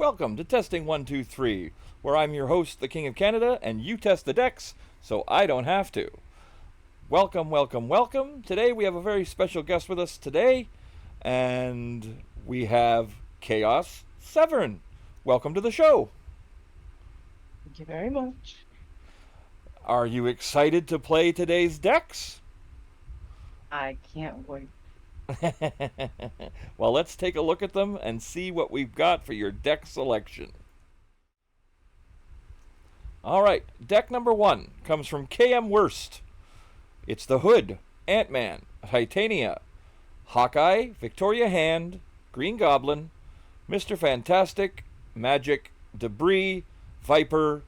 Welcome to Testing 123, where I'm your host, the King of Canada, and you test the decks so I don't have to. Welcome, welcome, welcome. Today we have a very special guest with us today, and we have Chaos Severin. Welcome to the show. Thank you very much. Are you excited to play today's decks? I can't wait. Well, let's take a look at them and see what we've got for your deck selection. Alright, deck number 1 comes from KM Worst. It's the Hood, Ant-Man, Titania, Hawkeye, Victoria Hand, Green Goblin, Mr. Fantastic, Magic, Debris, Viper,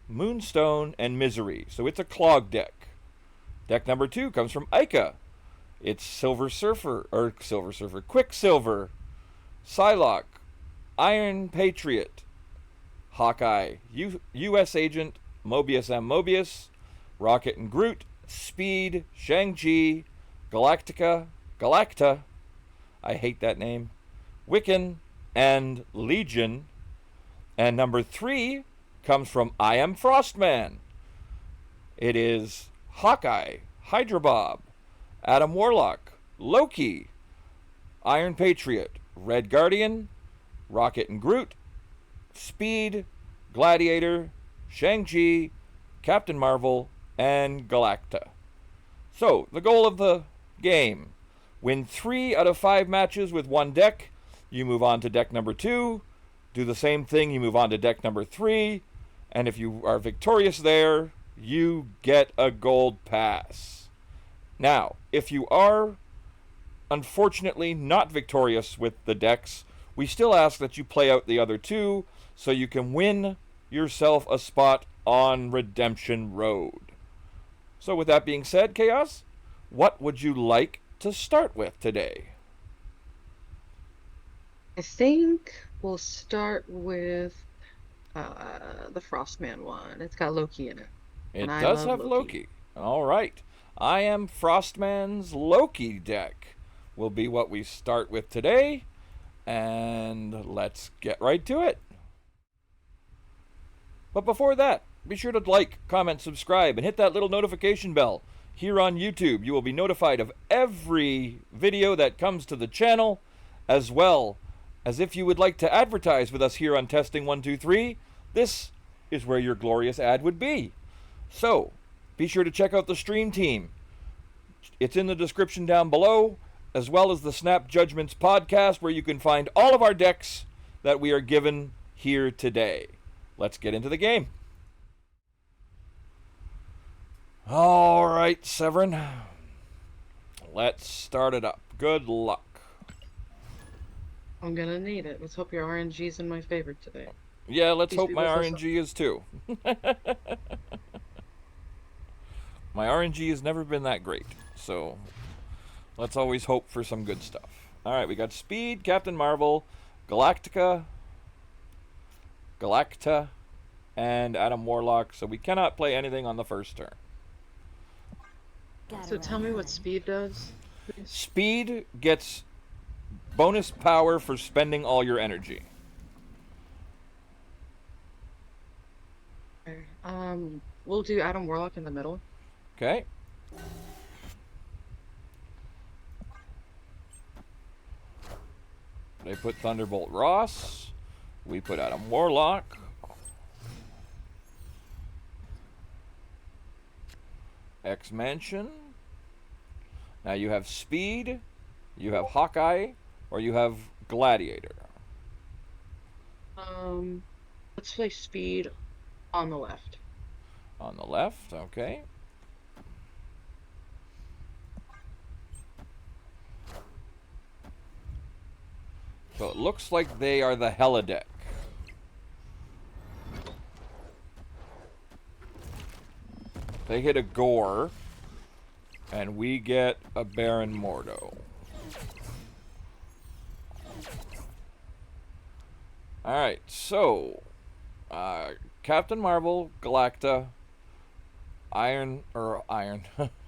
Moonstone, and Misery. So it's a clog deck. Deck number 2 comes from Ica. It's Quicksilver, Psylocke, Iron Patriot, Hawkeye, U.S. Agent, Mobius M. Mobius, Rocket and Groot, Speed, Shang-Chi, Galacta, I hate that name, Wiccan, and Legion. And number 3 comes from I Am Frostman. It is Hawkeye, Hydra Bob, Adam Warlock, Loki, Iron Patriot, Red Guardian, Rocket and Groot, Speed, Gladiator, Shang-Chi, Captain Marvel, and Galacta. So, the goal of the game: win 3 out of 5 matches with one deck. You move on to deck number 2. Do the same thing, you move on to deck number 3. And if you are victorious there, you get a gold pass. Now, if you are unfortunately not victorious with the decks, we still ask that you play out the other 2 so you can win yourself a spot on Redemption Road. So with that being said, Chaos, what would you like to start with today? I think we'll start with the Frostman one. It's got Loki in it. It does have Loki. All right. I Am Frostman's Loki deck will be what we start with today, and let's get right to it. But before that, be sure to like, comment, subscribe, and hit that little notification bell here on YouTube. You will be notified of every video that comes to the channel, as well as if you would like to advertise with us here on Testing 123, this is where your glorious ad would be. So, be sure to check out the Stream Team. It's in the description down below, as well as the Snap Judgments podcast, where you can find all of our decks that we are given here today. Let's get into the game. All right, Severin. Let's start it up. Good luck. I'm gonna need it. Let's hope your RNG is in my favor today. Yeah, let's hope my RNG is too. My RNG has never been that great, so let's always hope for some good stuff. All right, we got Speed, Captain Marvel, Galacta, and Adam Warlock, so we cannot play anything on the first turn. So tell me what Speed does, please. Speed gets bonus power for spending all your energy. Okay. We'll do Adam Warlock in the middle. Okay. They put Thunderbolt Ross. We put Adam Warlock. X-Mansion. Now you have Speed, you have Hawkeye, or you have Gladiator. Let's play Speed on the left. On the left, okay. So it looks like they are the Hella deck. They hit a Gore, and we get a Baron Mordo. Alright, so Captain Marvel, Galacta,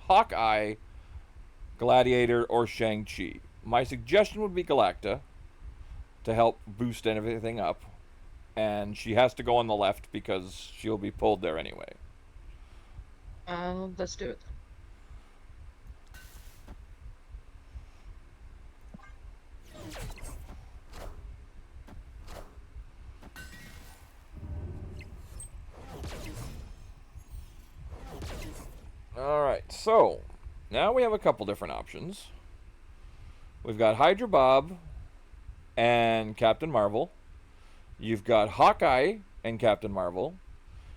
Hawkeye, Gladiator, or Shang-Chi. My suggestion would be Galacta to help boost everything up. and she has to go on the left because she'll be pulled there anyway. Let's do it then. Alright, so now we have a couple different options. We've got Hydra Bob and Captain Marvel. You've got Hawkeye and Captain Marvel.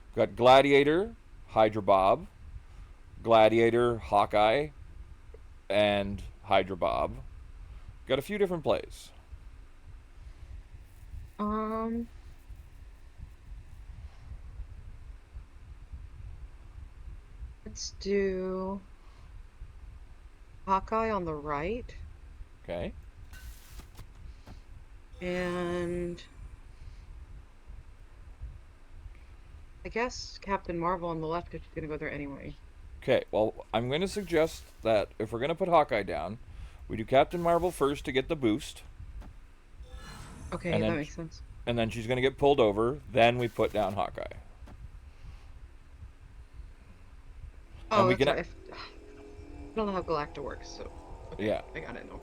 You've got Gladiator, Hydra Bob, Gladiator, Hawkeye, and Hydra Bob. Got a few different plays. Let's do Hawkeye on the right. Okay. And I guess Captain Marvel on the left because she's going to go there anyway. Okay, well, I'm going to suggest that if we're going to put Hawkeye down, we do Captain Marvel first to get the boost. Okay, And that then- makes sense. And then she's going to get pulled over. Then we put down Hawkeye. Oh, we that's can- right. I don't know how Galacta works, so okay, Yeah. I got it now.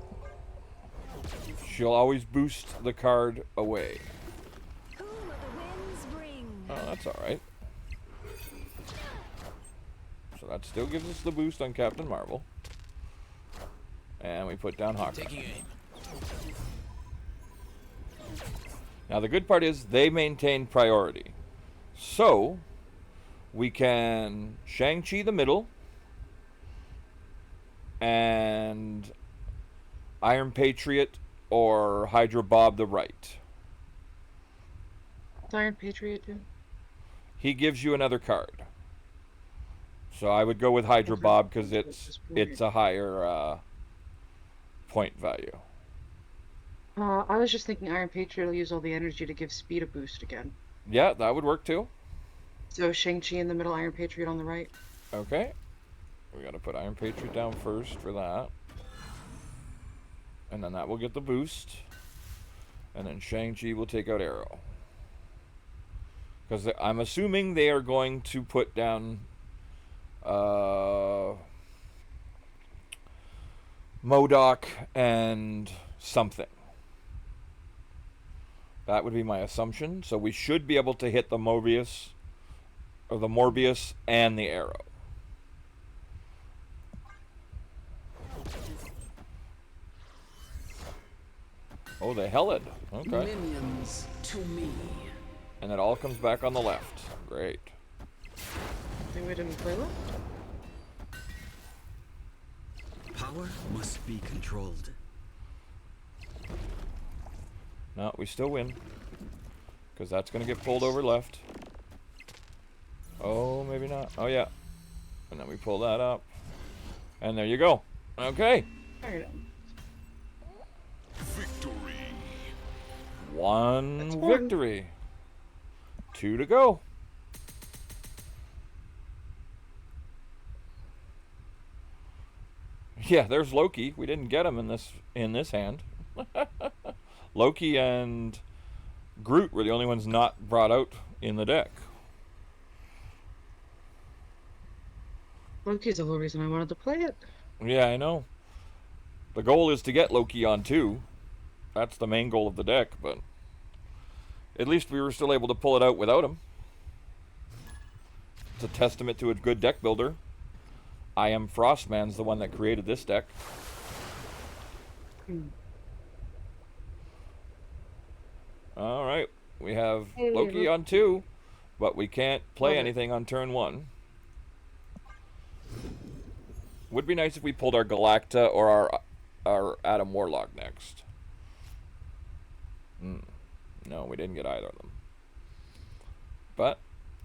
She'll always boost the card away. Who will the winds bring? Oh, that's alright. So that still gives us the boost on Captain Marvel. And we put down Hawkeye. Taking aim. Now the good part is they maintain priority. So we can Shang-Chi the middle and Iron Patriot or Hydra Bob the right. Does Iron Patriot do? He gives you another card. So I would go with Hydra Okay. Bob because it's a higher point value. I was just thinking Iron Patriot will use all the energy to give speed a boost again. Yeah, that would work too. So Shang-Chi in the middle, Iron Patriot on the right. Okay. We gotta put Iron Patriot down first for that. And then that will get the boost. And then Shang-Chi will take out Arrow. Because I'm assuming they are going to put down MODOK and something. That would be my assumption. So we should be able to hit the Morbius and the Arrow. Oh, the Helid. Okay. Minions to me. And it all comes back on the left. Great. Think we didn't play left? Power must be controlled. No, we still win. Because that's going to get pulled over left. Oh, maybe not. Oh, yeah. And then we pull that up. And there you go. Okay. Alright. Victory. One That's one. victory. 2 to go. Yeah, there's Loki. We didn't get him in this hand. Loki and Groot were the only ones not brought out in the deck. Loki's the whole reason I wanted to play it. Yeah, I know. The goal is to get Loki on 2. That's the main goal of the deck, but at least we were still able to pull it out without him. It's a testament to a good deck builder. I Am Frostman's the one that created this deck. Alright, we have Hey, Loki look. on 2, but we can't play Love it. anything on turn 1. Would be nice if we pulled our Galacta or our Adam Warlock next. No, we didn't get either of them. But,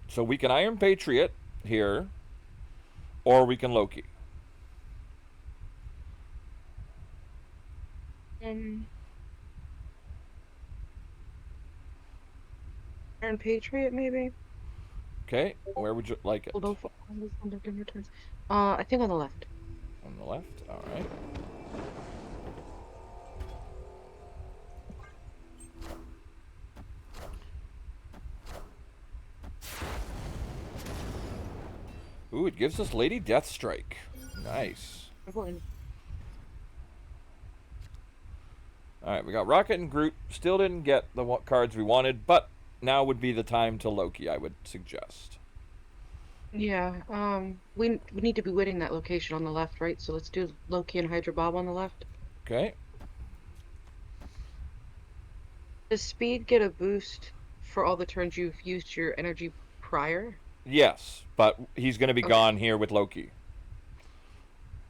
so we can Iron Patriot here, or we can Loki. Iron Patriot, maybe? Okay, where would you like it? Although, give your turns. I think on the left. On the left? Alright. Ooh, it gives us Lady Deathstrike. Nice. Important. Alright, we got Rocket and Groot. Still didn't get the cards we wanted, but now would be the time to Loki, I would suggest. Yeah, we need to be winning that location on the left, right? So let's do Loki and Hydra Bob on the left. Okay. Does speed get a boost for all the turns you've used your energy prior? Yes, but he's going to be Okay. gone here with Loki.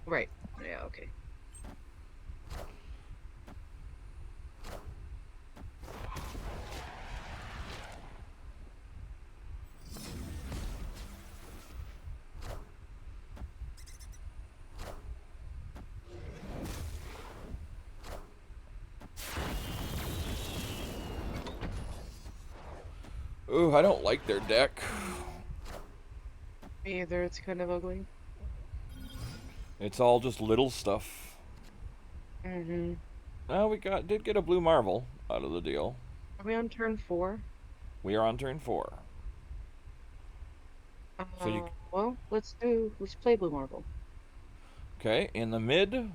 Right. Yeah, okay. Ooh, I don't like their deck. Me either, it's kind of ugly. It's all just little stuff. Mm-hmm. Well, we did get a blue marvel out of the deal. Are we on turn 4? We are on turn 4. So Well, let's play Blue Marble. Okay, in the mid,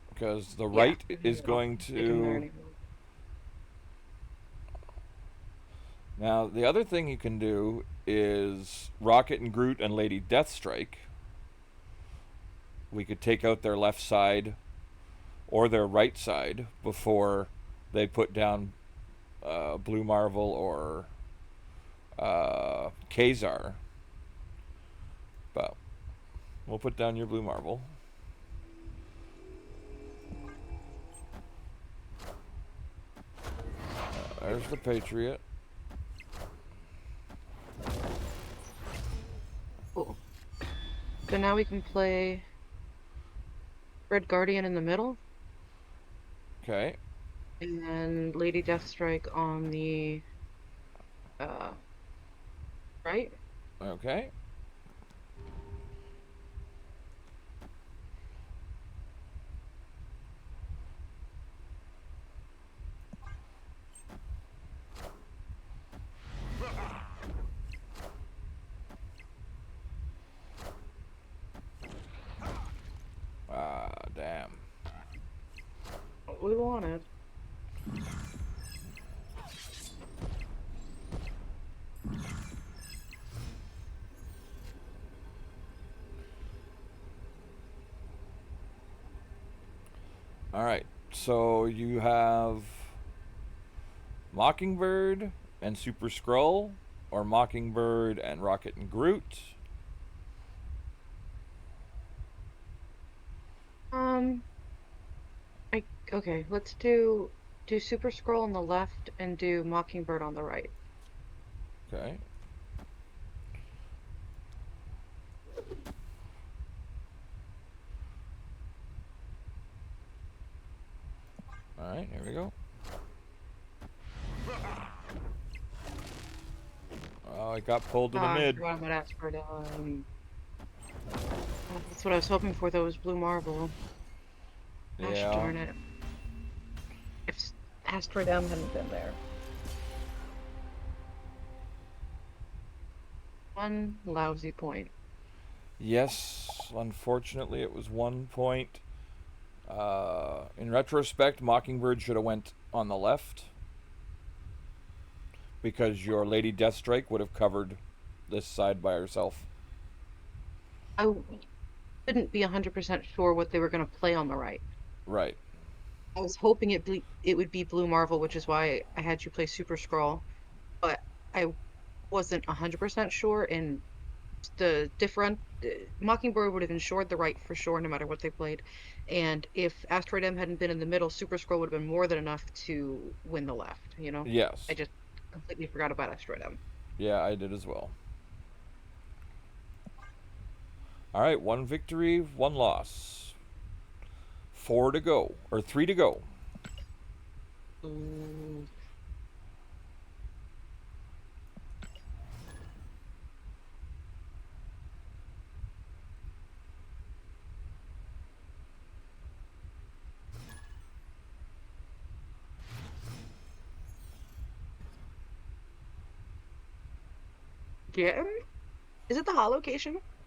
because the Yeah, right is yeah, going it doesn't matter to... anymore. Now, the other thing you can do is Rocket and Groot and Lady Deathstrike. We could take out their left side or their right side before they put down Blue Marvel or Kazar. But we'll put down your Blue Marvel. There's the Patriot. Cool. So now we can play Red Guardian in the middle Okay. and Lady Deathstrike on the right. Okay. Ah, damn. What we wanted. All right. So you have Mockingbird and Super Skrull, or Mockingbird and Rocket and Groot. Okay, let's do Super Skrull on the left and do Mockingbird on the right. Okay. All right, here we go. Oh, it got pulled to the I mid. forgot about Asteroid. That's what I was hoping for, though, was Blue Marble. Gosh Yeah. darn it. If Asteroid M hadn't been there. One lousy point. Yes, unfortunately, it was 1 point. In retrospect, Mockingbird should have went on the left because your Lady Deathstrike would have covered this side by herself. I couldn't be 100% sure what they were going to play on the right. Right. I was hoping it would be Blue Marvel, which is why I had you play Super Skrull, but I wasn't 100% sure, and the different Mockingbird would have ensured the right for sure, no matter what they played. And if Asteroid M hadn't been in the middle, Super Skrull would have been more than enough to win the left, you know? Yes. I just completely forgot about Asteroid M. Yeah, I did as well. All right, 1 victory, 1 loss. 4 to go, or 3 to go. Ooh. Again? Is it the hot location?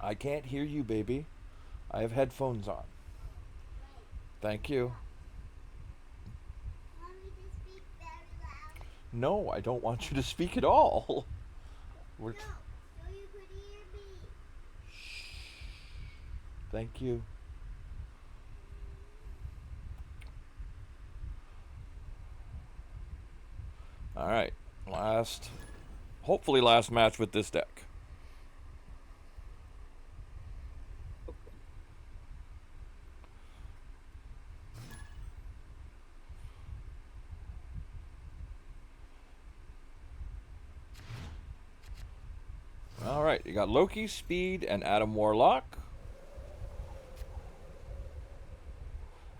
I can't hear you, baby. I have headphones on. Thank you. Want me to speak very loud? No, I don't want you to speak at all. We're No, so you could hear me. Thank you. Alright. Hopefully last match with this deck. Alright, you got Loki, Speed, and Adam Warlock.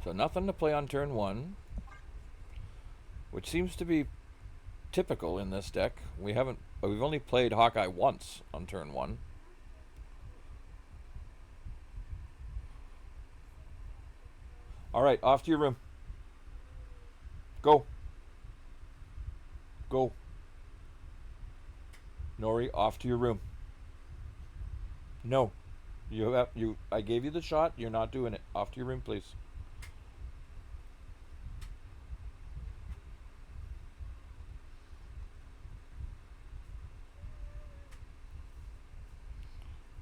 So nothing to play on turn 1. Which seems to be typical in this deck. We've only played Hawkeye once on turn 1. Alright, off to your room. Go. Go. Nori, off to your room. No. I gave you the shot, you're not doing it. Off to your room, please.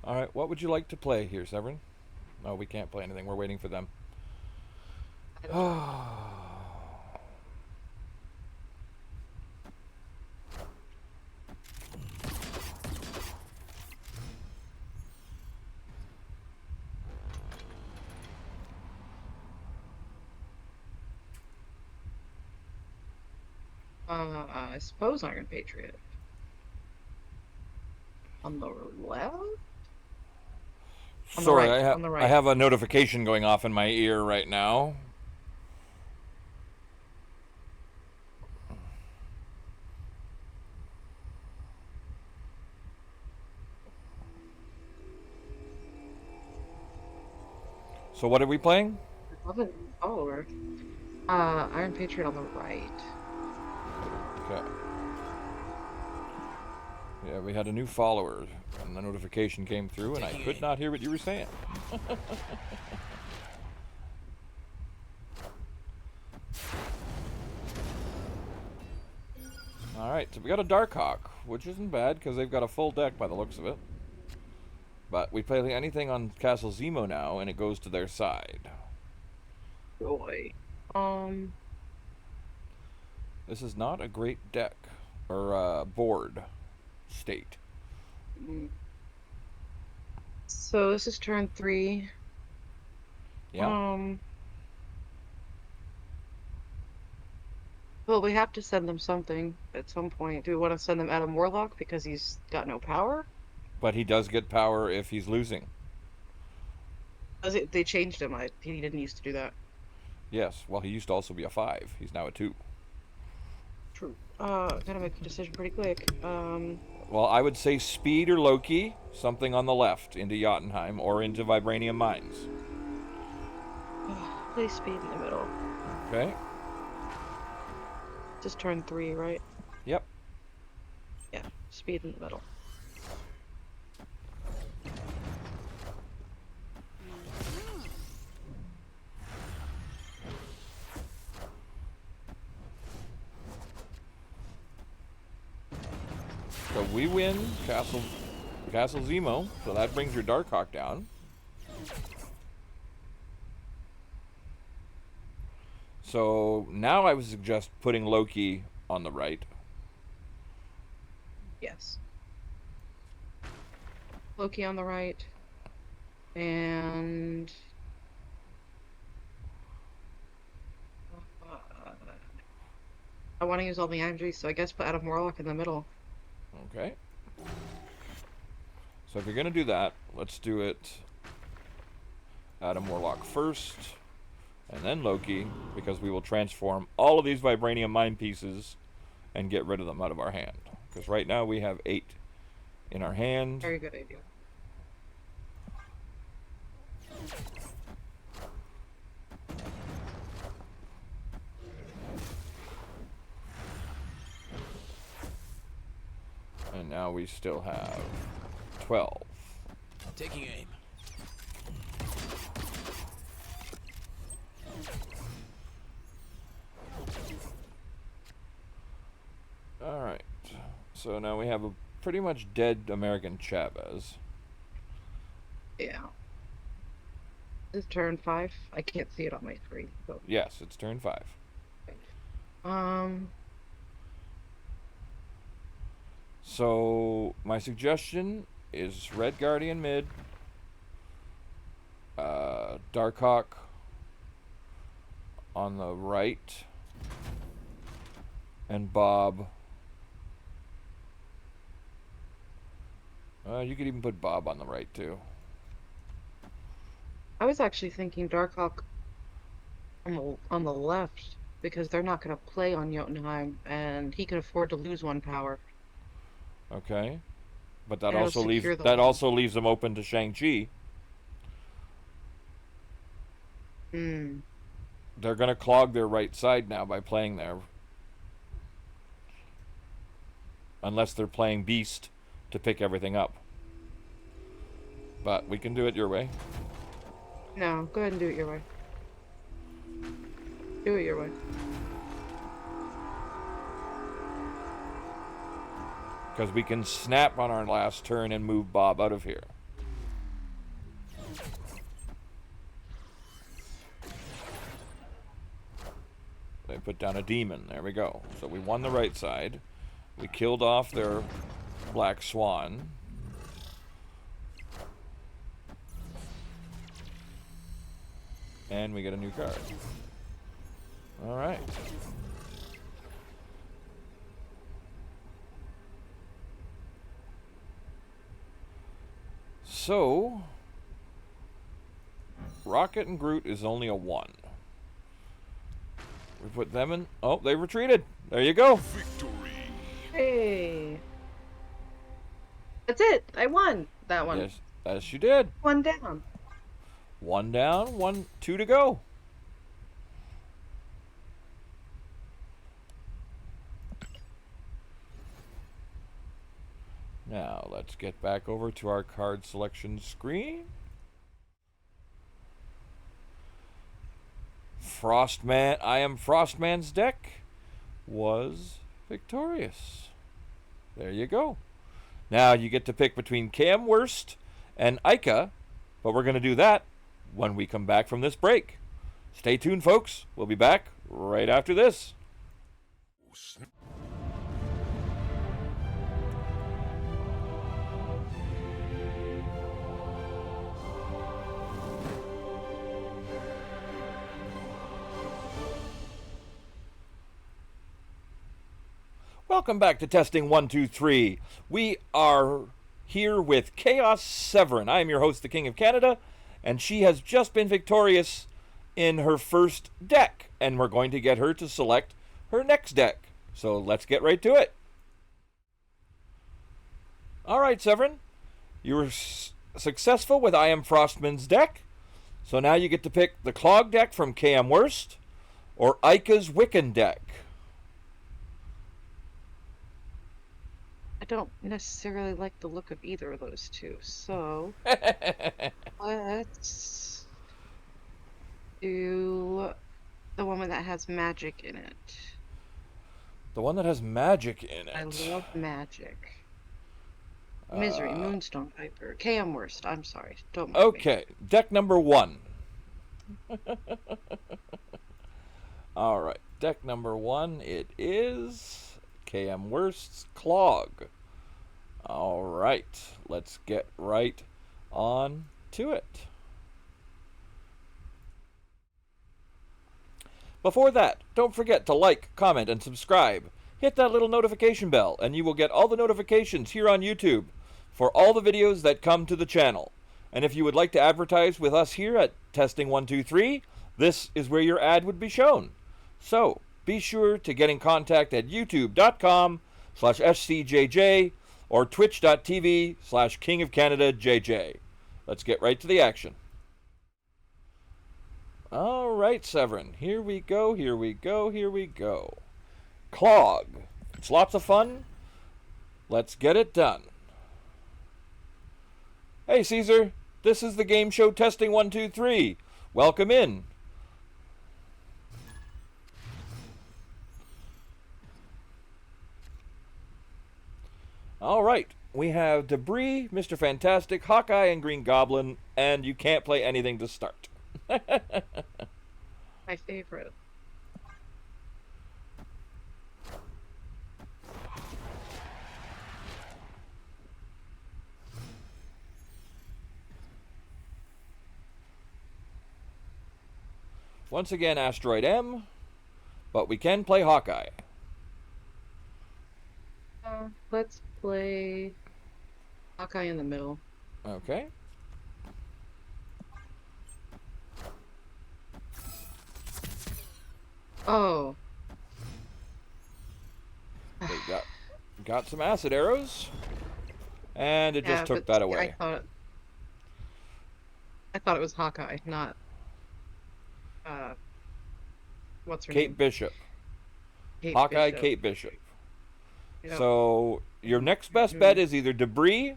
Alright, what would you like to play here, Severin? No, we can't play anything. We're waiting for them. I suppose Iron Patriot. On the left? On the Sorry, right, on the right. I have a notification going off in my ear right now. So what are we playing? Follower. Iron Patriot on the right. Okay. Yeah, we had a new follower, and the notification came through, and I could not hear what you were saying. Alright, so we got a Darkhawk, which isn't bad, because they've got a full deck by the looks of it. But we play anything on Castle Zemo now, and it goes to their side. Boy. This is not a great deck, or board state. So this is turn 3. Yeah. Well, we have to send them something at some point. Do we want to send them Adam Warlock because he's got no power? But he does get power if he's losing. They changed him. He didn't used to do that. Yes, well, he used to also be a 5. He's now a 2. True. Gotta make a decision pretty quick. Well, I would say Speed or Loki, something on the left, into Jotunheim or into Vibranium Mines. Play Speed in the middle. Okay? Just turn 3, right? Yep. Yeah, Speed in the middle. So we win Castle Zemo, so that brings your Darkhawk down. So now I would suggest putting Loki on the right. Yes. Loki on the right. And... I want to use all the energy, so I guess put Adam Warlock in the middle. Okay. So if you're going to do that, let's do it Adam Warlock first, and then Loki, because we will transform all of these Vibranium Mine pieces and get rid of them out of our hand. Because right now we have 8 in our hand. Very good idea. And now we still have 12. Taking aim. Alright. So now we have a pretty much dead American Chavez. Yeah. Is it turn 5? I can't see it on my screen. So. Yes, it's turn 5. So my suggestion is Red Guardian mid, Darkhawk on the right, and Bob. You could even put Bob on the right too. I was actually thinking Darkhawk on the left because they're not going to play on Jotunheim, and he can afford to lose 1 power. Okay, but that And it'll also leaves secure the that line. also leaves them open to Shang-Chi. Hmm. They're gonna clog their right side now by playing there, unless they're playing Beast to pick everything up. But we can do it your way. No, go ahead and do it your way. Do it your way. Because we can snap on our last turn and move Bob out of here. They put down a demon. There we go. So we won the right side. We killed off their Black Swan. And we get a new card. Alright. So, Rocket and Groot is only a 1. We put them in. Oh, they retreated. There you go. Hey. That's it. I won that one. Yes, you did. 1 down. 1 down, 2 to go. Now, let's get back over to our card selection screen. Frostman, I Am Frostman's deck was victorious. There you go. Now you get to pick between Cam Worst and Ica, but we're going to do that when we come back from this break. Stay tuned, folks. We'll be back right after this. Welcome back to Testing 1, 2, 3. We are here with Chaos Severin. I am your host, the King of Canada, and she has just been victorious in her first deck, and we're going to get her to select her next deck. So let's get right to it. All right, Severin, you were successful with I Am Frostman's deck, so now you get to pick the Clog deck from KM Worst or Ica's Wiccan deck. I don't necessarily like the look of either of those two, so let's do the one that has magic in it. The one that has magic in it. I love magic. Misery, Moonstone Viper, KM Worst. I'm sorry, don't mind me. Okay, deck number 1. All right, deck number 1. It is KM Worst's Clog. All right, let's get right on to it. Before that, don't forget to like, comment, and subscribe. Hit that little notification bell, and you will get all the notifications here on YouTube for all the videos that come to the channel. And if you would like to advertise with us here at Testing 1, 2, 3, this is where your ad would be shown. So, be sure to get in contact at youtube.com/scjj or twitch.tv/KingofCanadaJJ. Let's get right to the action. All right, Severin. Here we go, here we go, here we go. Clog. It's lots of fun. Let's get it done. Hey, Caesar. This is the game show testing 1, 2, 3. Welcome in. All right. We have Debris, Mr. Fantastic, Hawkeye, and Green Goblin, and you can't play anything to start. My favorite. Once again, Asteroid M, but we can play Hawkeye. Let's play Hawkeye in the middle. Okay. Oh. They got some acid arrows, and it just took but that away. I thought it was Hawkeye, not what's her Kate name? Bishop. Kate Hawkeye, Bishop. Kate Bishop. Yep. So your next best bet is either Debris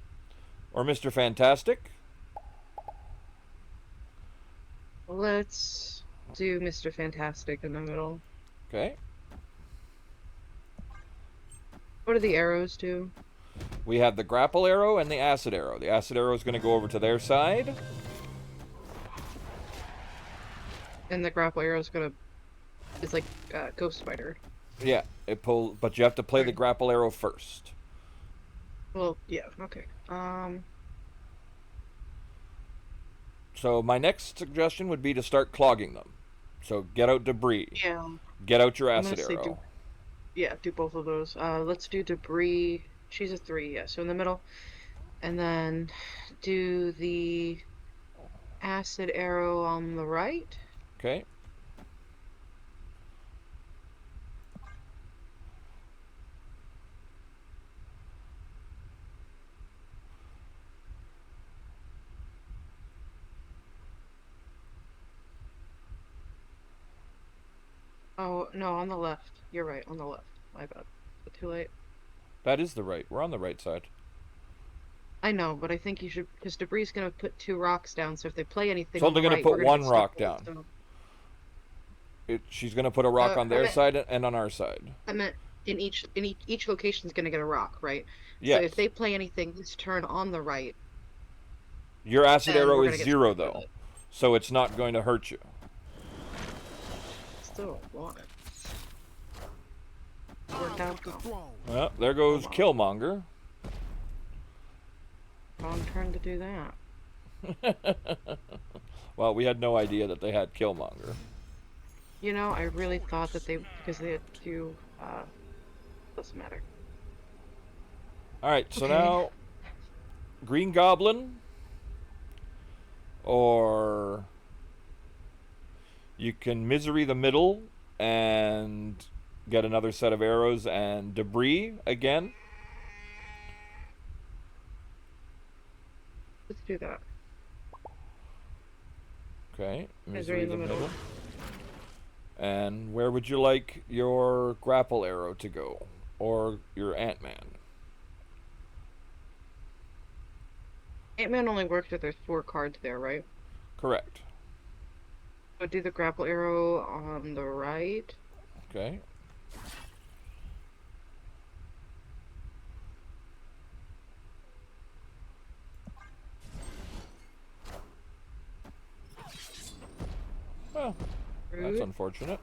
or Mr. Fantastic. Let's do Mr. Fantastic in the middle. Okay. What do the arrows do? We have the grapple arrow and the acid arrow. The acid arrow is going to go over to their side. And the grapple arrow is gonna. It's like Ghost Spider. Yeah, it pulls, but you have to play the grapple arrow first. Well, yeah, okay. So my next suggestion would be to start clogging them. So get out Debris. Yeah. Get out your I'm acid gonna say arrow. do both of those. Let's do Debris. She's a 3, yeah, so in the middle. And then do the acid arrow on the right. Okay. Oh, no, on the left. You're right, on the left. My bad. But too late. That is the right. We're on the right side. I know, but I think you should, because Debris is going to put 2 rocks down, so if they play anything It's only on the gonna right, put we're gonna one get rock stuck with down. them. She's going to put a rock on their I meant- side and on our side. I meant in each location is going to get a rock, right? Yes. So if they play anything this turn on the right, Your acid then arrow we're is gonna get 0, stuck though. with it. So it's not going to hurt you. Still a lot. Worked out. Well, there goes Killmonger. Wrong turn to do that. Well, we had no idea that they had Killmonger. You know, I really thought that because they had 2, doesn't matter. Alright, so Okay. now Green Goblin, or you can Misery the middle and get another set of arrows and Debris again. Let's do that. Okay, Misery in the middle. And where would you like your grapple arrow to go? Or your Ant-Man? Ant-Man only works if there's 4 cards there, right? Correct. So do the grapple arrow on the right. Okay. Well, that's Rude. unfortunate.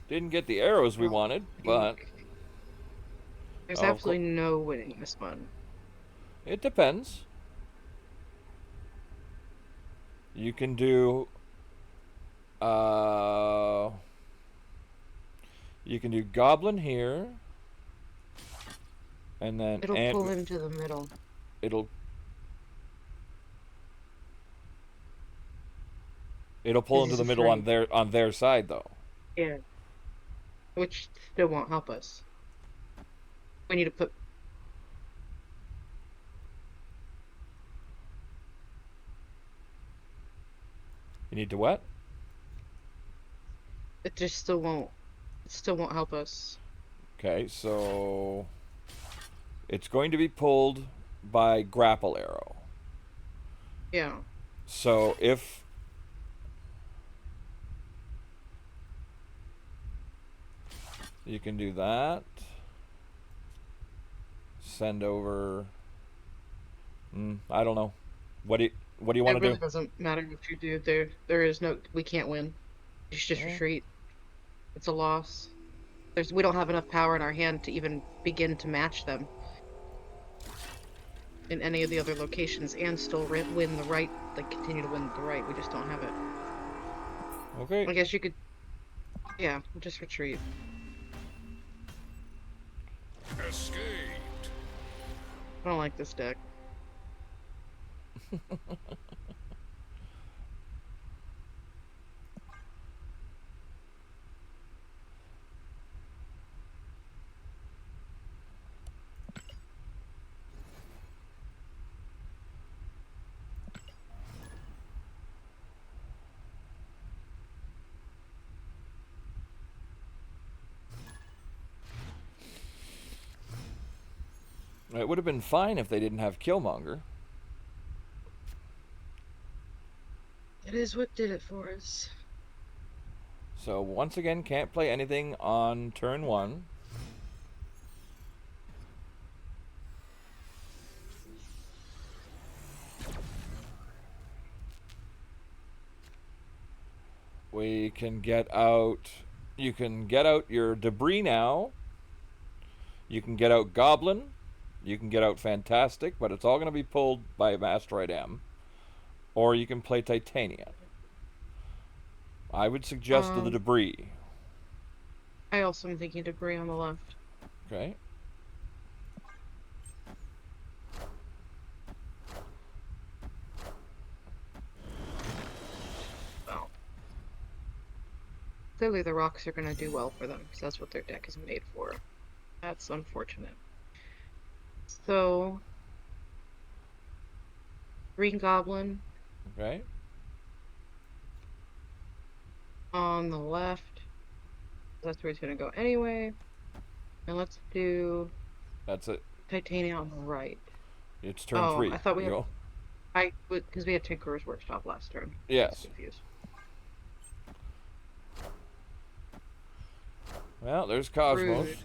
Didn't get the arrows we wanted, but There's Oh, absolutely no winning this one. it depends. You can do you can do Goblin here, and then It'll pull him to the middle. it'll pull into This the is middle free. on their side though. Yeah. Which still won't help us. We need to put. You need to what? It just still won't. It still won't help us. Okay, so it's going to be pulled by grapple arrow. Yeah. So if you can do that, send over. I don't know. What do you want It to really do? doesn't matter what you do. There is no. We can't win. You should just Eh, retreat. It's a loss. We don't have enough power in our hand to even begin to match them in any of the other locations and still win the right, like continue to win the right. We just don't have it. Okay. I guess you could, yeah, just retreat. Escaped. I don't like this deck. It would have been fine if they didn't have Killmonger. It is what did it for us. So once again, can't play anything on turn 1. We can get out. You can get out your debris now. You can get out Goblin. You can get out Fantastic, but it's all going to be pulled by Asteroid M. Or you can play Titania. I would suggest the debris. I also am thinking debris on the left. Okay. Oh. Clearly the rocks are going to do well for them because that's what their deck is made for. That's unfortunate. So, Green Goblin Okay. on the left. That's where he's going to go anyway. And let's do That's it. Titania on the right. It's turn 3. I thought we had... Go. Because we had Tuccrr's Workshop last turn. Yes. I was confused. Well, there's Cosmos. Rude.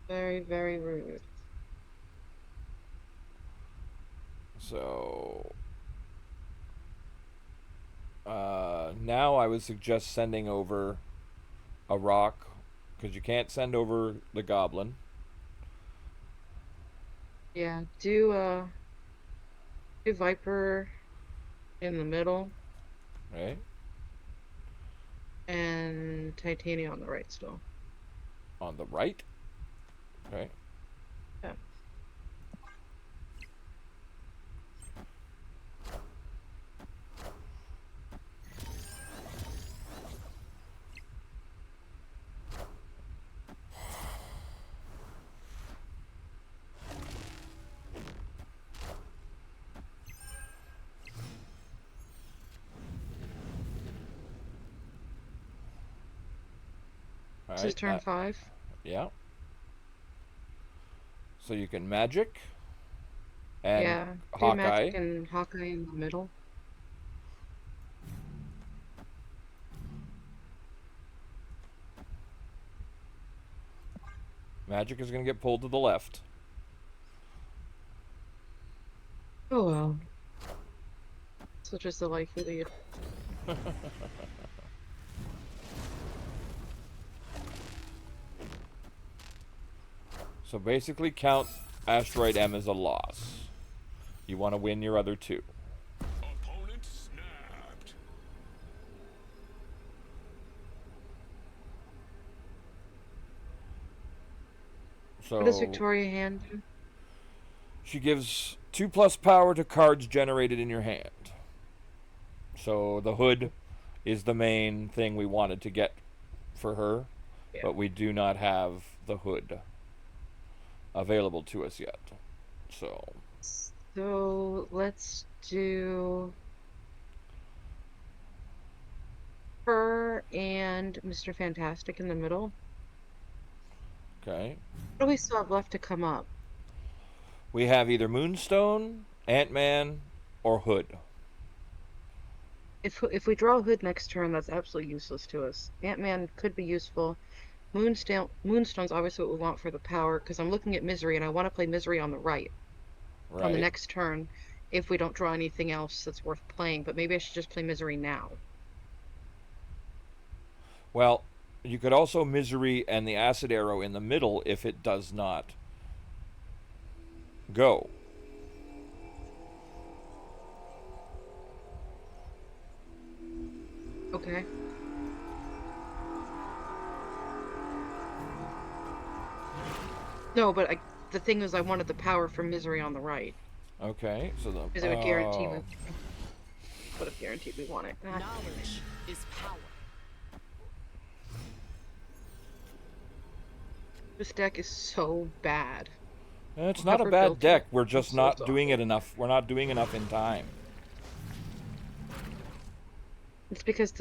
Very, very rude. So now I would suggest sending over a rock, because you can't send over the Goblin. Yeah, do Viper in the middle Right? and Titania on the right still. On the right. Okay. Yeah. This is turn 5. Yeah. So you can magic and Yeah, do Hawkeye. Magic and Hawkeye in the middle. Magic is going to get pulled to the left. Oh well. Such is the life we lead. So basically count Asteroid M as a loss. You want to win your other 2. Opponent snapped. So What does Victoria hand do? she gives 2+ power to cards generated in your hand. So the hood is the main thing we wanted to get for her, Yeah. but we do not have the hood available to us yet. So So let's do Tuccrr and Mr. Fantastic in the middle. Okay. What do we still have left to come up? We have either Moonstone, Ant-Man, or Hood. If we draw Hood next turn, that's absolutely useless to us. Ant-Man could be useful. Moonstone's obviously what we want for the power, because I'm looking at Misery, and I want to play Misery on the right on the Right. next turn if we don't draw anything else that's worth playing, but maybe I should just play Misery now. Well, you could also Misery and the Acid Arrow in the middle if it does not go. Okay. No, but the thing is I wanted the power from Misery on the right, Okay, so the... because it would guarantee oh. would have guaranteed we want it. Ah, Knowledge is power. this deck is so bad. It's not a Never bad built deck. it. We're just So not soft. doing it enough. We're not doing enough in time. It's because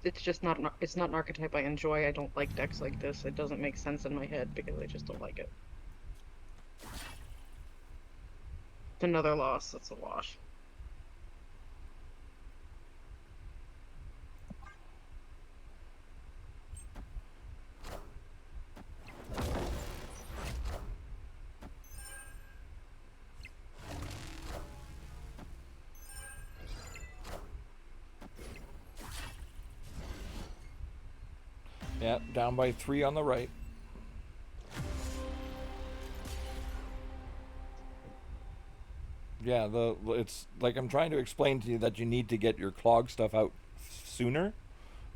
it's just not it's not an archetype I enjoy. I don't like decks like this. It doesn't make sense in my head because I just don't like it. It's another loss. That's a wash. Yeah, down by 3 on the right. Yeah, it's like I'm trying to explain to you that you need to get your clog stuff out sooner,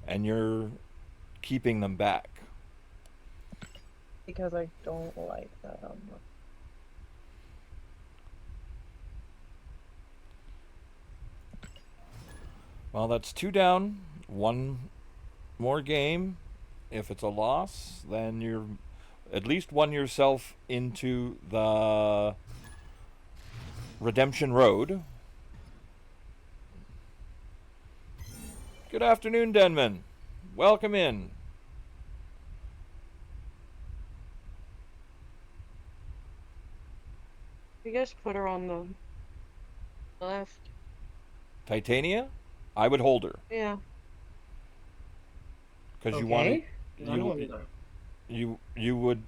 and you're keeping them back. Because I don't like them. Well, that's 2 down. 1 more game. If it's a loss, then you're at least won yourself into the Redemption Road. Good afternoon, Denman. Welcome in. You guys put her on the left. Titania? I would hold her. Yeah. Because you want you would.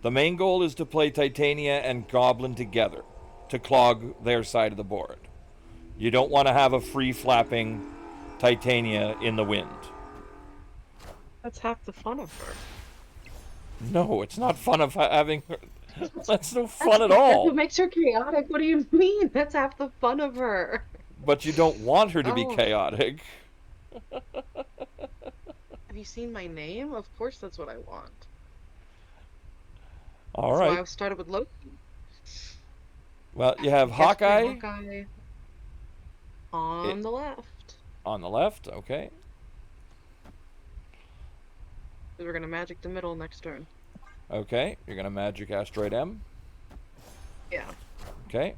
The main goal is to play Titania and Goblin together to clog their side of the board. You don't want to have a free flapping Titania in the wind. That's half the fun of her. No, it's not fun of having her. That's no fun at That's all. what makes her chaotic. What do you mean? That's half the fun of her. But you don't want her to be Oh. chaotic. Have you seen my name? Of course that's what I want. All That's why I right. started with Loki. Well, you have Yes, play Hawkeye Hawkeye on the left. on the left. Okay. We're gonna magic the middle next turn. Okay. You're gonna Magic Asteroid M. Yeah. Okay.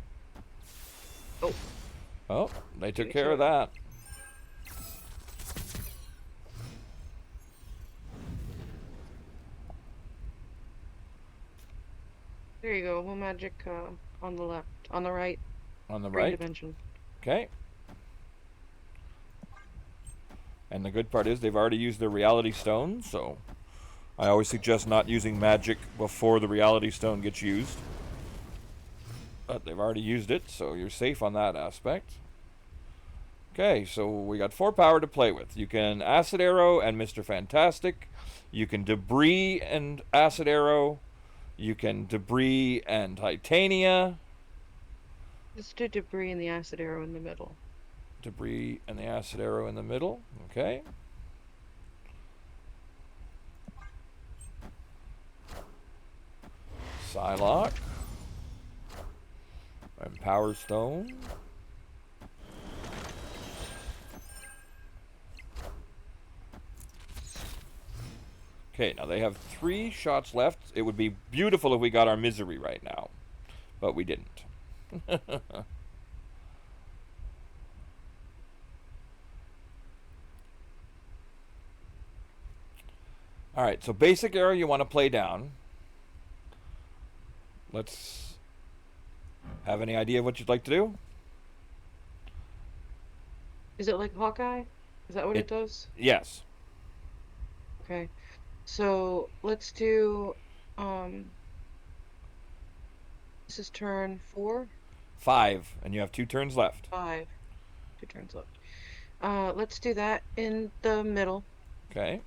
Oh. Oh, they took Pretty care of sure. that. There you go. We'll magic on the left, on the right. On the Green right. dimension. Okay. And the good part is they've already used their Reality Stone, so I always suggest not using magic before the Reality Stone gets used. But they've already used it, so you're safe on that aspect. Okay, so we got 4 power to play with. You can Acid Arrow and Mr. Fantastic. You can Debris and Acid Arrow. You can Debris and Titania. Let's do debris and the acid arrow in the middle. Debris and the Acid Arrow in the middle. Okay. Psylocke. And Power Stone. Okay, now they have 3 shots left. It would be beautiful if we got our Misery right now, but we didn't. All right, so basic area you want to play down. Let's have any idea what you'd like to do? Is it like Hawkeye? Is that what it does? Yes. Okay. So let's do this is turn 4, 5, and you have 2 turns left. 5. 2 turns left. Let's do that in the middle. Okay.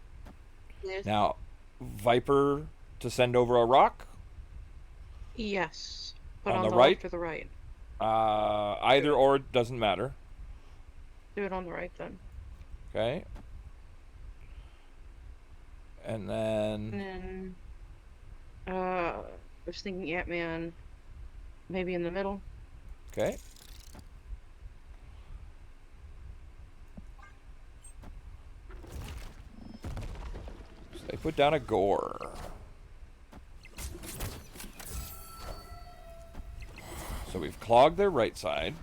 With Now, Viper to send over a rock. yes. But On on the the right? left or the right? Either or doesn't matter. Do it on the right then. Okay. And then And then I was thinking Ant-Man maybe in the middle. okay. So they put down a gore. So we've clogged their right side.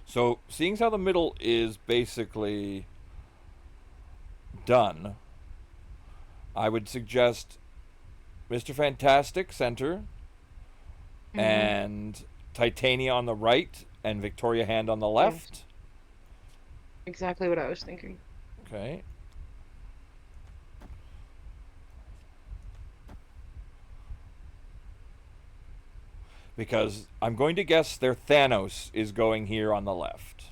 So, seeing as how the middle is basically done, I would suggest Mr. Fantastic center and Titania on the right and Victoria Hand on the left. Exactly what I was thinking. Okay. Because I'm going to guess their Thanos is going here on the left.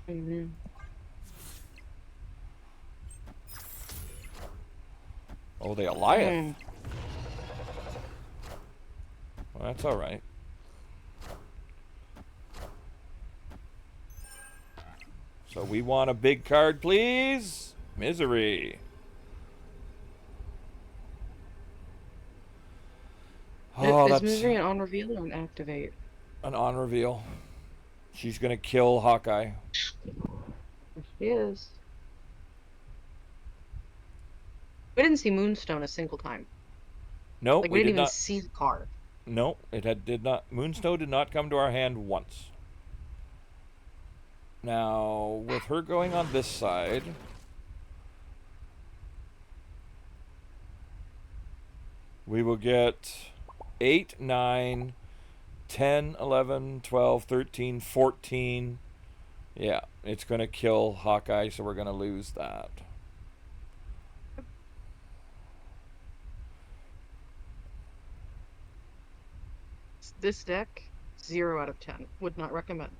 Mm-hmm. Oh, the Goliath. Well, that's all right. So we want a big card, please. Misery. Oh, Is that's Misery an on reveal or an activate? an on reveal. She's gonna kill Hawkeye. She is. We didn't see Moonstone a single time. No, Like we we didn't did even not. see the card. No, did not. Moonstone did not come to our hand once. Now, with her going on this side, we will get 8, 9, 10, 11, 12, 13, 14. Yeah, it's going to kill Hawkeye, so we're going to lose that. This deck, 0 out of 10. Would not recommend.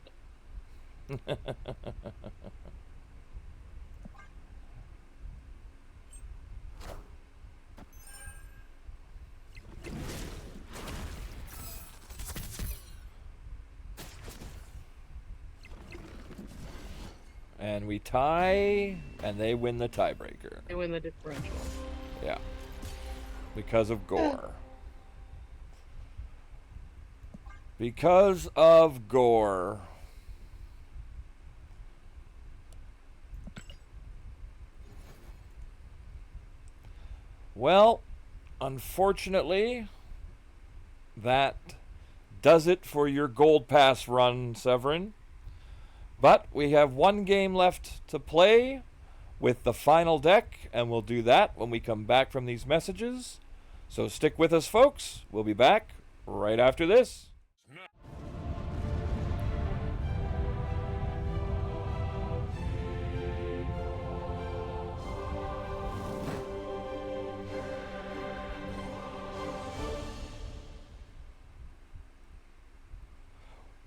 And we tie, and they win the tiebreaker. They win the differential. Yeah. Because of gore. Because of gore. Well, unfortunately, that does it for your Gold Pass run, Severin. But we have one game left to play with the final deck, and we'll do that when we come back from these messages. So stick with us, folks. We'll be back right after this.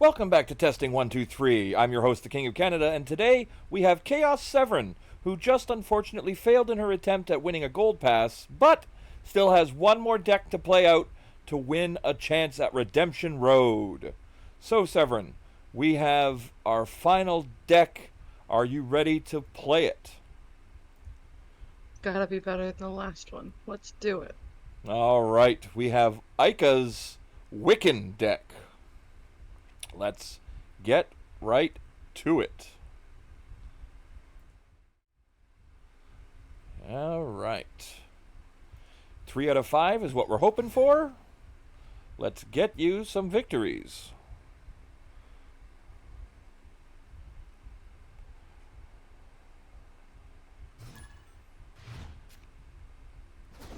Welcome back to Testing 123. I'm your host, the King of Canada, and today we have Chaos Severin, who just unfortunately failed in her attempt at winning a Gold Pass, but still has one more deck to play out to win a chance at Redemption Road. So, Severin, we have our final deck. Are you ready to play it? Gotta be better than the last one. Let's do it. All right, we have Ica's Wiccan deck. Let's get right to it. All right. 3 out of 5 is what we're hoping for. Let's get you some victories.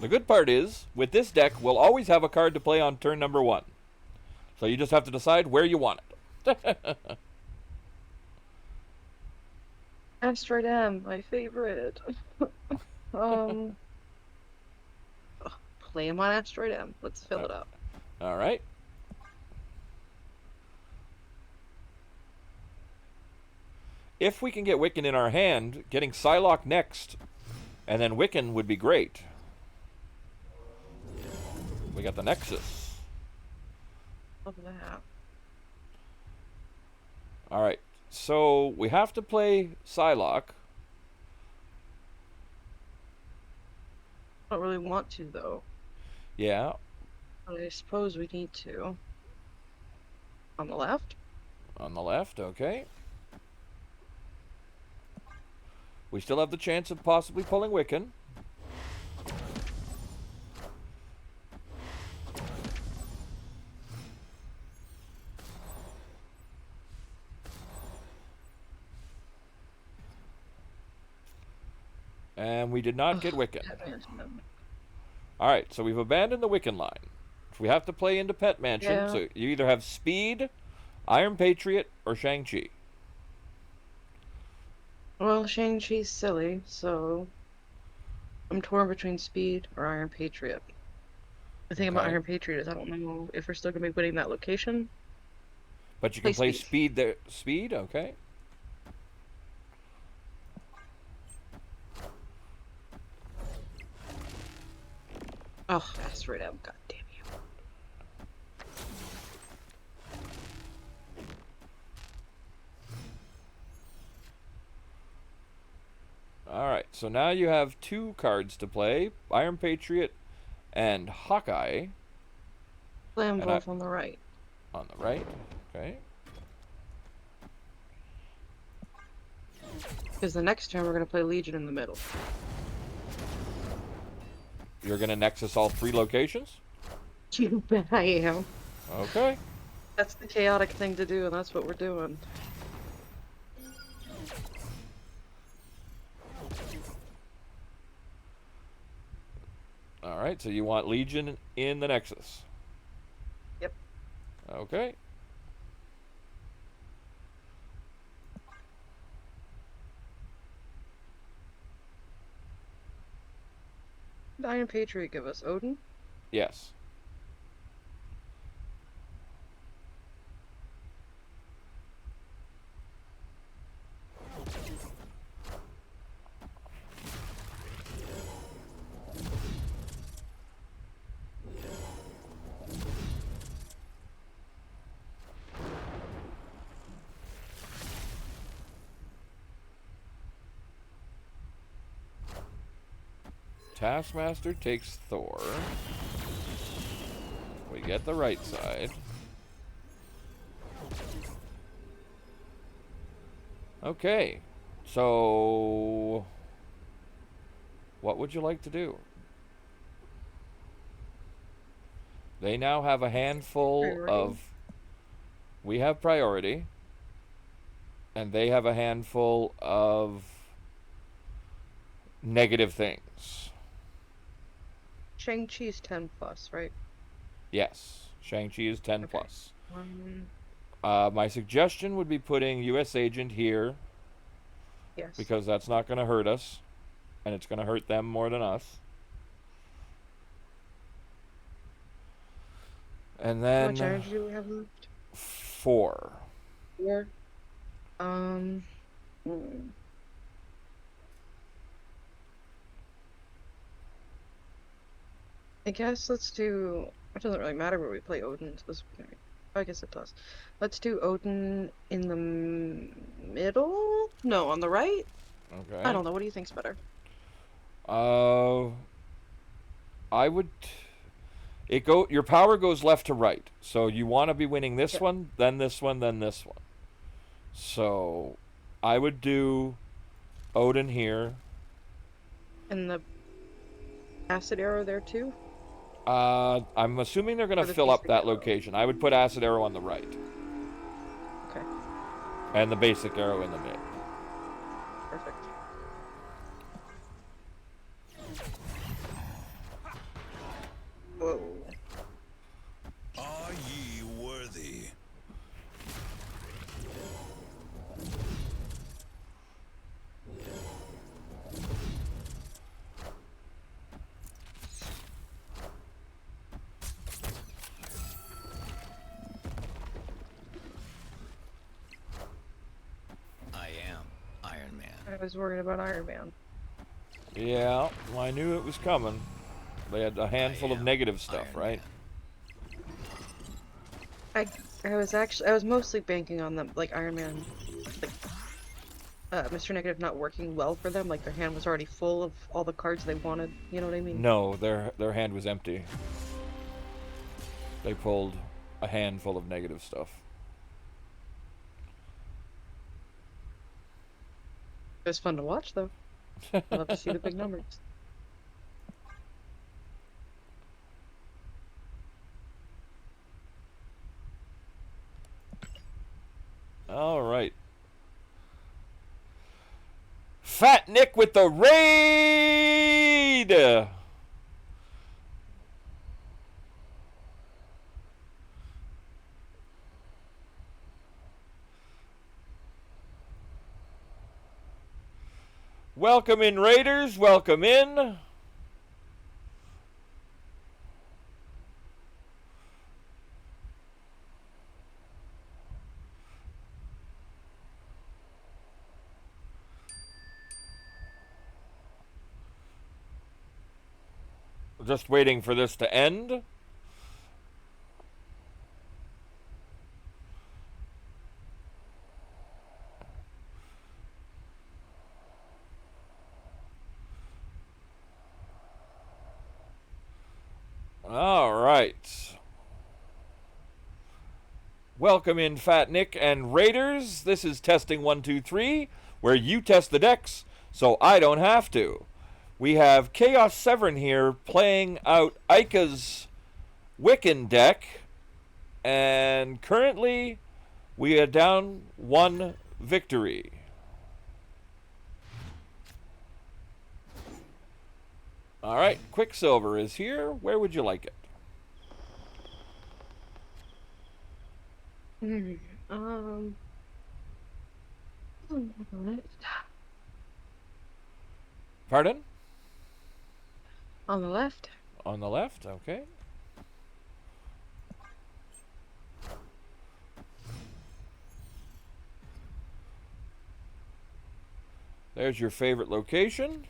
The good part is, with this deck, we'll always have a card to play on turn number 1. So you just have to decide where you want it. Asteroid M, my favorite. Play him on Asteroid M. Let's fill it up. All right. If we can get Wiccan in our hand, getting Psylocke next, and then Wiccan would be great. We got the Nexus. Love that. All right. So we have to play Psylocke. I don't really want to, though. Yeah. But I suppose we need to. On the left? On the left, okay. We still have the chance of possibly pulling Wiccan. And we did not get Wiccan. Alright, so we've abandoned the Wiccan line. We have to play into Pet Mansion, Yeah. so you either have Speed, Iron Patriot, or Shang-Chi. Well, Shang-Chi's silly, so I'm torn between Speed or Iron Patriot. The thing about Okay. Iron Patriot is I don't know if we're still going to be winning that location. But you can Play play Speed there. Speed, okay. Oh, Asteroid M, god damn you. Alright, so now you have 2 cards to play. Iron Patriot and Hawkeye Play them And both on the right. on the right. Okay. Because the next turn we're going to play Legion in the middle. You're going to Nexus all 3 locations? You bet I am. Okay. That's the chaotic thing to do, and that's what we're doing. Alright, so you want Legion in the Nexus. Yep. Okay. Did Iron Patriot give us Odin? Yes. Taskmaster takes Thor. We get the right side. Okay. So what would you like to do? They now have a handful Priority. of... We have priority. And they have a handful of negative things. Shang-Chi's 10 plus, right? Yes. Shang-Chi is 10 Okay. plus. Um, My suggestion would be putting U.S. Agent here, yes. because that's not going to hurt us, and it's going to hurt them more than us. And How then much energy do we have left? 4. 4. I guess let's do. It doesn't really matter where we play Odin. At this point. I guess it does. Let's do Odin in the middle? No, on the right? Okay. I don't know. What do you think's better? I would. Your power goes left to right, so you want to be winning this Yep. one, then this one, then this one. So, I would do Odin here. And the acid arrow there too? I'm assuming they're going Or to the fill up basic that arrow. location. I would put Acid Arrow on the right, Okay, and the basic arrow in the mid. perfect. was worried about Iron Man. Yeah, well, I knew it was coming. They had a handful of negative stuff, Iron right? I I was mostly banking on them, like Iron Man, like Mr. Negative not working well for them. Like their hand was already full of all the cards they wanted. You know what I mean? No, their hand was empty. They pulled a handful of negative stuff. It was fun to watch, though. I love to see the big numbers. All right. Fat Nick with the raid. Welcome in, Raiders. Welcome in. Just waiting for this to end. All right. Welcome in, Fat Nick and Raiders. This is Testing 1, 2, 3, where you test the decks so I don't have to. We have Chaos Severin here playing out Ica's Wiccan deck, and currently we are down 1 victory. All right, Quicksilver is here. Where would you like it? On the left. Pardon? On the left. On the left, okay. There's your favorite location.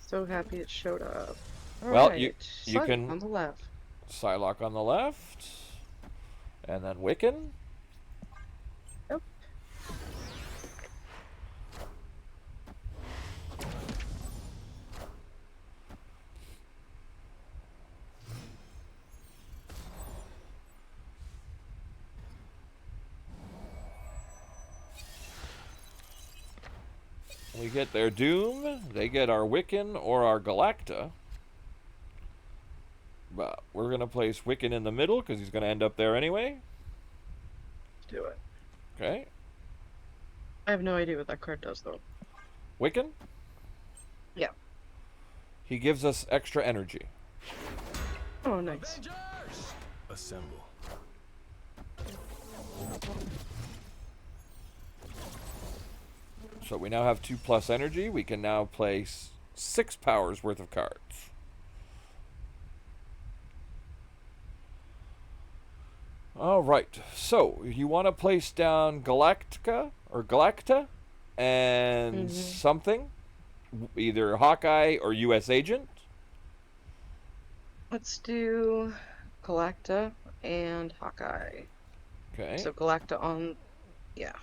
So happy it showed up. Well, Alright, you Sun can- on the left. Psylocke on the left. And then Wiccan. Yep. We get their Doom. They get our Wiccan or our Galacta. But we're going to place Wiccan in the middle because he's going to end up there anyway. Do it. Okay. I have no idea what that card does, though. Wiccan? Yeah. He gives us extra energy. Oh, nice. Assemble. So we now have 2+ energy. We can now place 6 powers worth of cards. All right. So you want to place down Galactica or Galacta and something, either Hawkeye or U.S. Agent. Let's do Galacta and Hawkeye. Okay. So Galacta on... Yeah,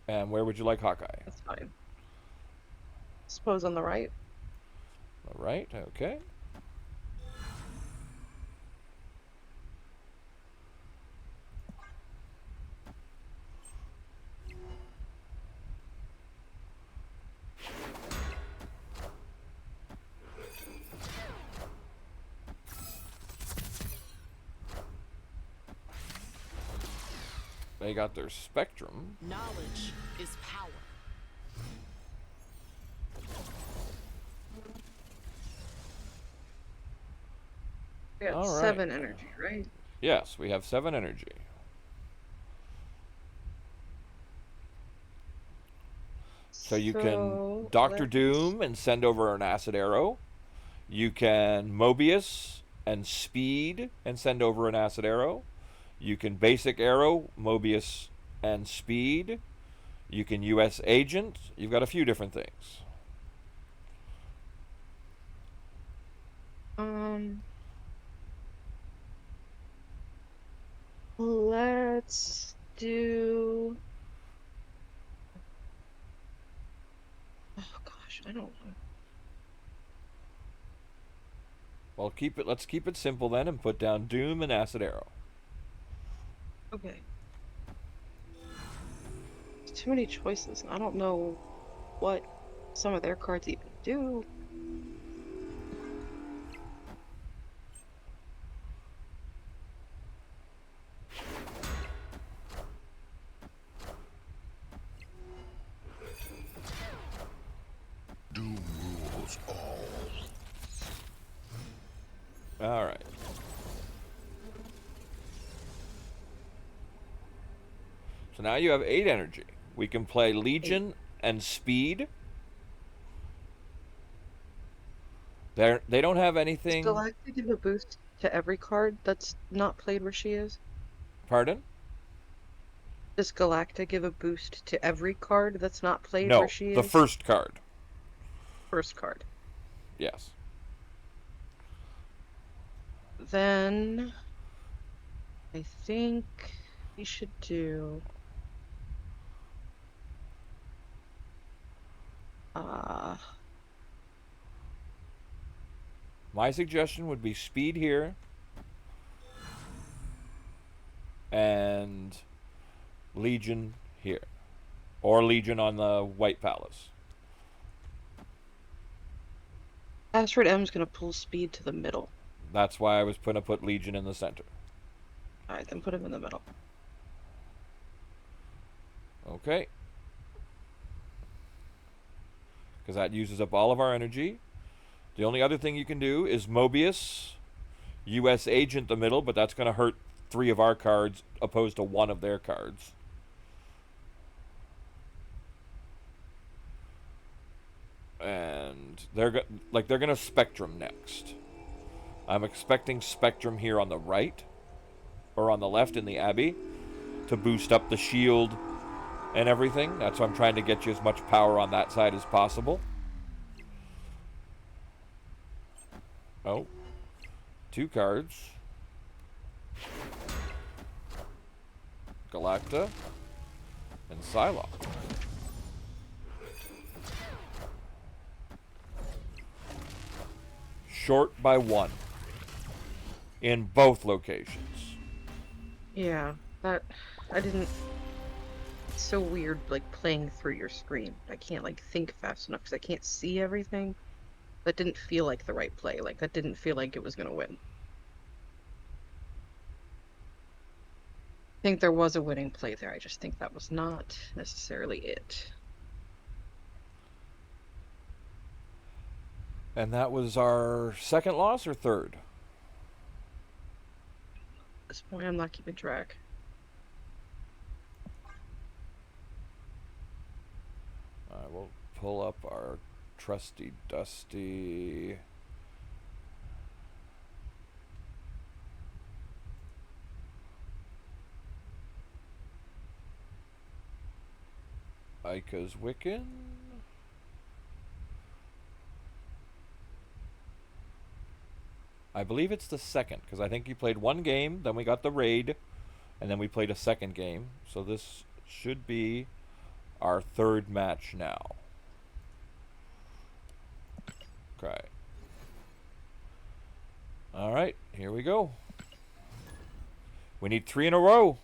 And where would you like Hawkeye? that's fine. Suppose on the right. All right. Okay. They got their Spectrum. Knowledge is power. We got All right. 7 energy, right? Yes, we have 7 energy. So you can Doctor Doom and send over an Acid Arrow. You can Mobius and Speed and send over an Acid Arrow. You can Basic Arrow, Mobius, and Speed. You can US agent. You've got a few different things. Let's do. Oh gosh, I don't know. Well, let's keep it simple then and put down Doom and Acid Arrow. Okay. Too many choices. I don't know what some of their cards even do. Doom rules all. All right. So now you have 8 energy. We can play Legion and Speed. They don't have Does anything. Galactic give a boost to every card that's not played where she is? Pardon? Does Galactic give a boost to every card that's not played No, where she is? the first card. First card. Yes. Then I think we should do My suggestion would be Speed here and Legion here, or Legion on the White Palace. Astrid M's gonna pull Speed to the middle. That's why I was going to put Legion in the center. Alright, then put him in the middle. Okay. Because that uses up all of our energy. The only other thing you can do is Mobius, US Agent the middle, but that's going to hurt 3 of our cards opposed to 1 of their cards. And they're going to Spectrum next. I'm expecting Spectrum here on the right, or on the left in the Abbey, to boost up the shield and everything. That's why I'm trying to get you as much power on that side as possible. Oh, 2 cards. Galacta and Psylocke. Short by 1 in both locations. Yeah, that I didn't. It's so weird, like playing through your screen. I can't like think fast enough because I can't see everything. That didn't feel like the right play. Like that didn't feel like it was gonna win. I think there was a winning play there. I just think that was not necessarily it. And that was our second loss or third? At this point, I'm not keeping track. I will pull up our trusty dusty Ica's Wiccan. I believe it's the second, because I think you played 1 game, then we got the raid, and then we played a second game. So this should be our 3rd match now. Okay. Alright, here we go. We need 3 in a row.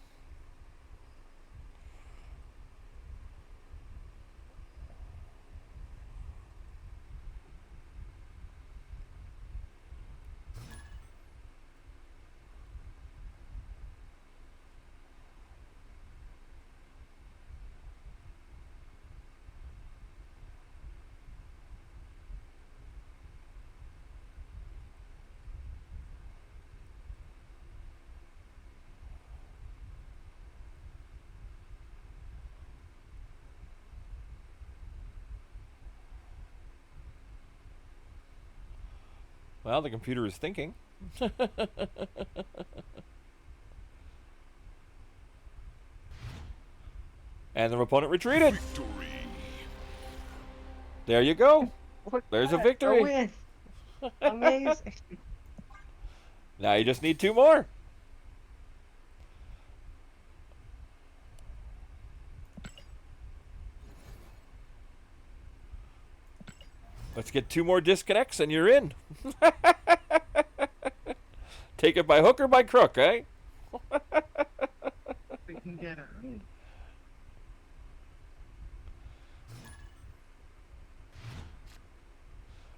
Well, the computer is thinking. And their opponent retreated. Victory. There you go. There's a A victory. win. Amazing. Now you just need 2 more. Let's get 2 more disconnects and you're in. Take it by hook or by crook, eh? We can get it.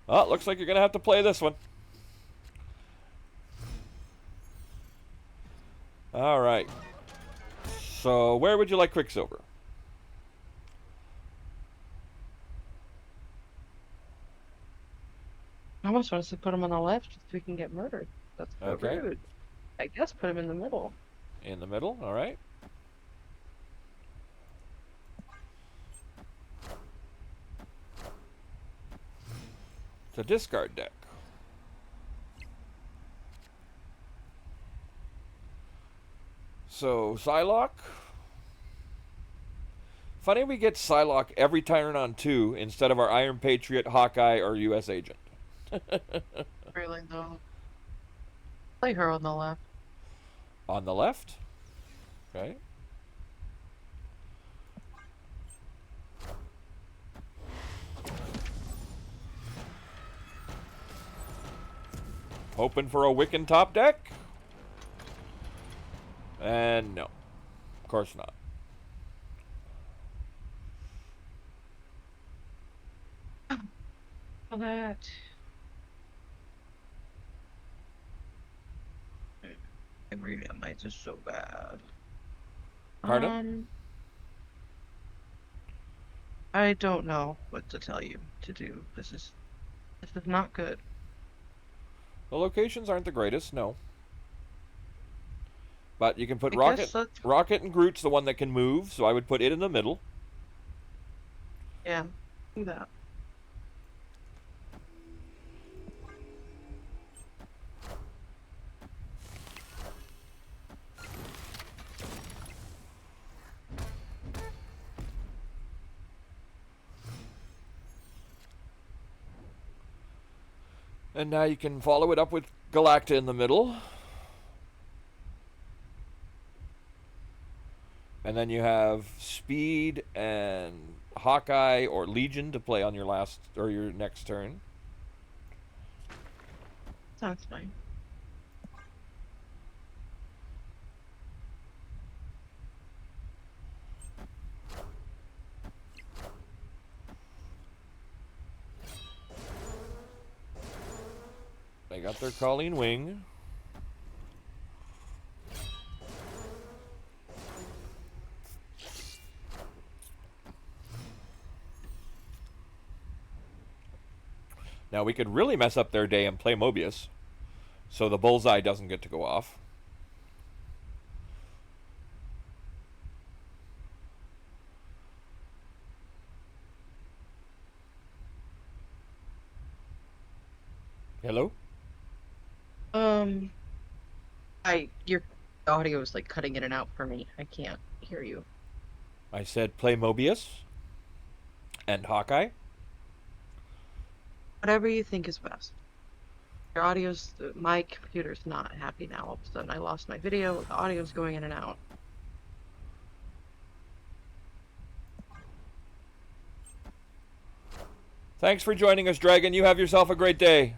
Oh, looks like you're going to have to play this one. All right. So, where would you like Quicksilver? I almost want us to put him on the left so we can get murdered. That's so Okay. rude. I guess put him in the middle. In the middle, all right. It's a discard deck. So, Psylocke. Funny we get Psylocke every turn on 2 instead of our Iron Patriot, Hawkeye, or U.S. Agent. Really though. Play her on the left. On the left. Okay. Hoping for a Wiccan top deck? And no. Of course not. Oh, that. Every might is so bad. Pardon? I don't know what to tell you to do. This is not good. The locations aren't the greatest, no. But you can put I Rocket. guess that's- Rocket and Groot's the one that can move, so I would put it in the middle. Yeah, do that. And now you can follow it up with Galacta in the middle. And then you have Speed and Hawkeye or Legion to play on your last or your next turn. Sounds fine. They got their Colleen Wing. Now we could really mess up their day and play Mobius, so the bullseye doesn't get to go off. Hello? Your audio is like cutting in and out for me. I can't hear you. I said play Mobius and Hawkeye. Whatever you think is best. Your audio's, my computer's not happy now. All of a sudden, I lost my video. The audio's going in and out. Thanks for joining us, Dragon. You have yourself a great day.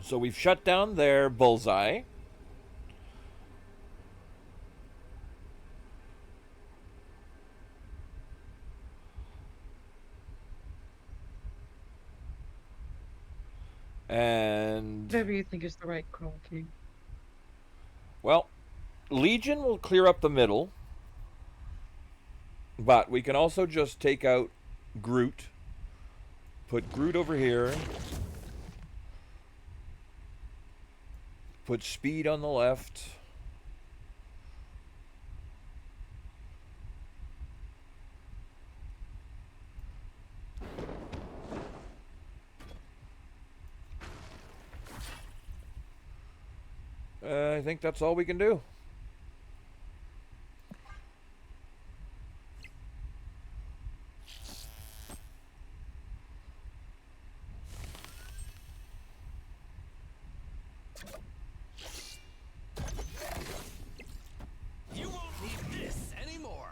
So we've shut down their bullseye. And Whatever you think is the right call, King. well, Legion will clear up the middle, but we can also just take out Groot, put Groot over here, put Speed on the left, I think that's all we can do. You won't need this anymore.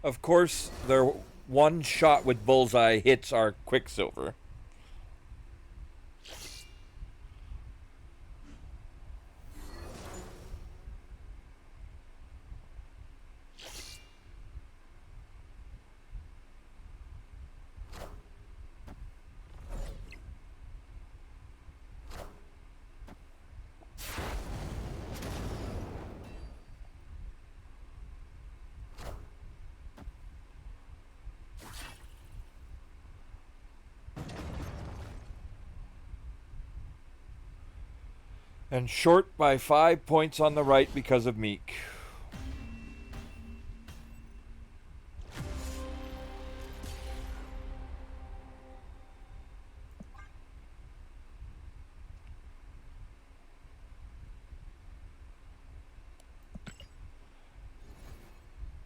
Of course, their one shot with bullseye hits our Quicksilver. And short by 5 points on the right because of Meek.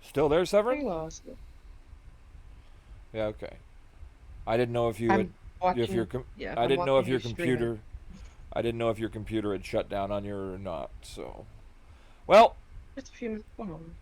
Still there, I Severin? lost it. Yeah, okay. I didn't know if you I'm had, if your watching- yeah, I I'm didn't know if watching your you stream computer I didn't know if your computer had shut down on you or not. So, well, Just a few minutes. One moment.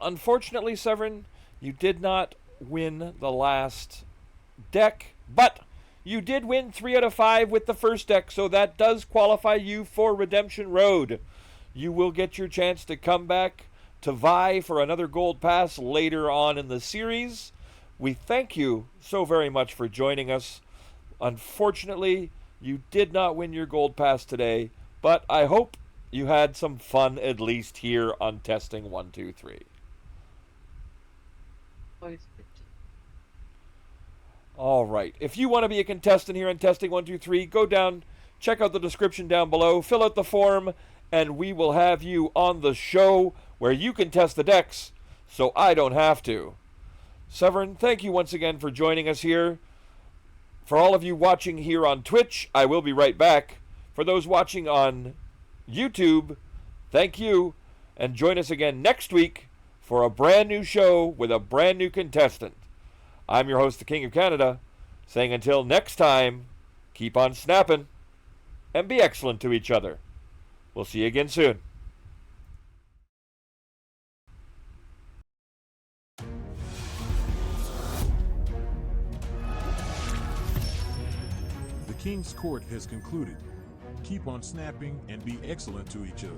unfortunately, Severin, you did not win the last deck, but you did win 3 out of 5 with the first deck, so that does qualify you for Redemption Road. You will get your chance to come back to vie for another gold pass later on in the series. We thank you so very much for joining us. Unfortunately, you did not win your gold pass today, but I hope you had some fun at least here on Testing 123. All right. If you want to be a contestant here on Testing 123, go down, check out the description down below, fill out the form, and we will have you on the show where you can test the decks so I don't have to. Severin, thank you once again for joining us here. For all of you watching here on Twitch, I will be right back. For those watching on YouTube, thank you, and join us again next week for a brand new show with a brand new contestant. I'm your host, the King of Canada, saying until next time, keep on snapping and be excellent to each other. We'll see you again soon. The King's Court has concluded. Keep on snapping and be excellent to each other.